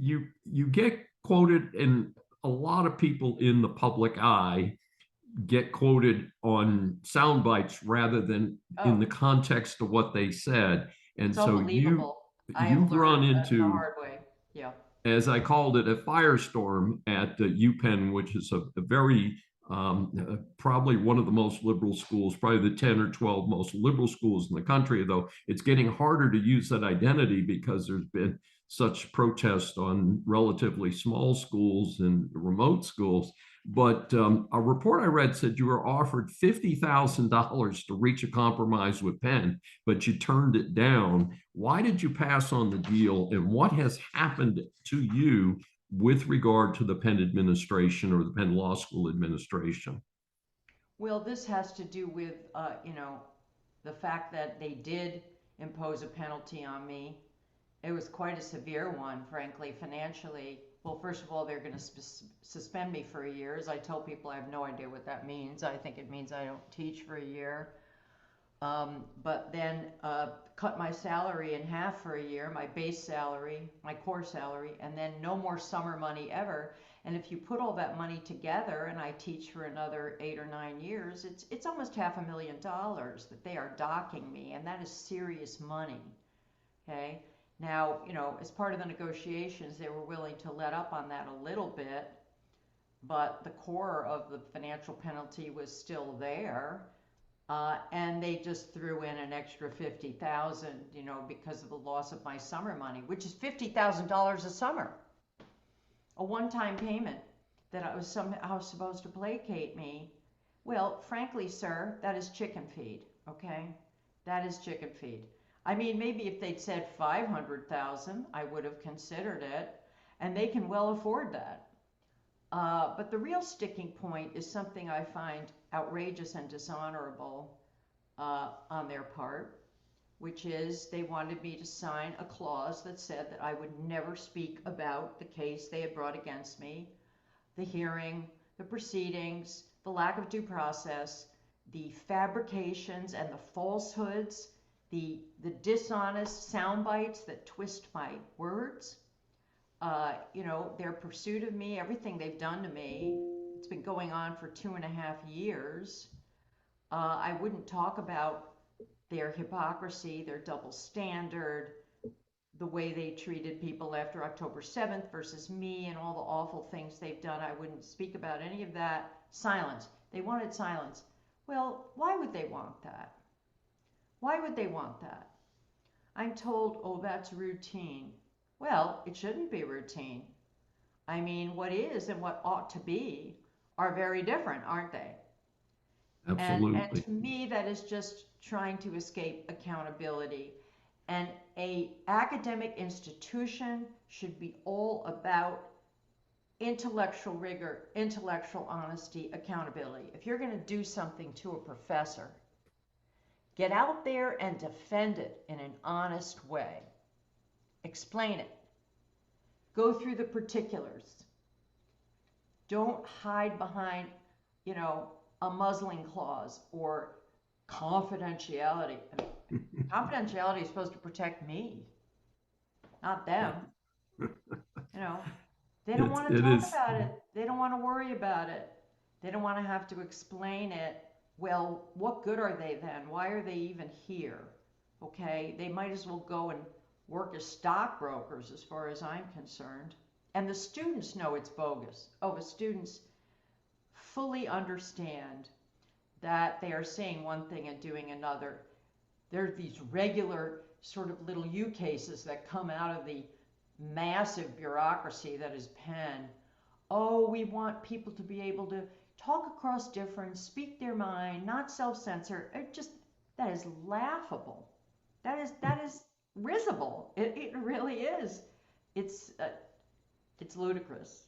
you get quoted, and a lot of people in the public eye get quoted on sound bites rather than in Oh, the context of what they said. And it's so unbelievable. I have you've learned run that the into, hard way. Yeah. as I called it, a firestorm at UPenn, which is a very probably one of the most liberal schools, probably the 10 or 12 most liberal schools in the country, though it's getting harder to use that identity because there's been such protest on relatively small schools and remote schools. But a report I read said you were offered $50,000 to reach a compromise with Penn, but you turned it down. Why did you pass on the deal, and what has happened to you with regard to the Penn administration or the Penn Law School administration? Well, this has to do with, the fact that they did impose a penalty on me. It was quite a severe one, frankly, financially. Well, first of all, they're going to suspend me for a year. As I tell people, I have no idea what that means. I think it means I don't teach for a year. But then cut my salary in half for a year, my base salary, my core salary, and then no more summer money ever. And if you put all that money together, and I teach for another 8 or 9 years, it's almost $500,000 that they are docking me, and that is serious money. Okay. Now, as part of the negotiations, they were willing to let up on that a little bit, but the core of the financial penalty was still there. And they just threw in an extra 50,000, because of the loss of my summer money, which is $50,000 a summer, a one-time payment that I was somehow supposed to placate me. Well, frankly, sir, that is chicken feed. Okay, that is chicken feed. I mean, maybe if they'd said 500,000, I would have considered it, and they can well afford that. But the real sticking point is something I find outrageous and dishonorable on their part, which is they wanted me to sign a clause that said that I would never speak about the case they had brought against me, the hearing, the proceedings, the lack of due process, the fabrications and the falsehoods, the dishonest sound bites that twist my words. Their pursuit of me, everything they've done to me, it's been going on for 2.5 years. I wouldn't talk about their hypocrisy, their double standard, the way they treated people after October 7th versus me, and all the awful things they've done. I wouldn't speak about any of that. Silence. They wanted silence. Well, why would they want that? Why would they want that? I'm told, oh, that's routine. Well, it shouldn't be routine. I mean, what is and what ought to be are very different, aren't they? And Absolutely. to me, that is just trying to escape accountability. And a academic institution should be all about intellectual rigor, intellectual honesty, accountability. If you're going to do something to a professor, get out there and defend it in an honest way. Explain it. Go through the particulars. Don't hide behind, a muzzling clause or confidentiality. I mean, confidentiality is supposed to protect me, not them. You know, they don't want to It talk is. about it. They don't want to worry about it. They don't want to have to explain it. Well, what good are they then? Why are they even here? Okay, they might as well go and work as stockbrokers as far as I'm concerned. And the students know it's bogus. Oh, the students fully understand that they are saying one thing and doing another. There are these regular sort of little U cases that come out of the massive bureaucracy that is Penn. Oh, we want people to be able to talk across difference, speak their mind, not self-censor. That is laughable. That is risible. It really is. It's it's ludicrous.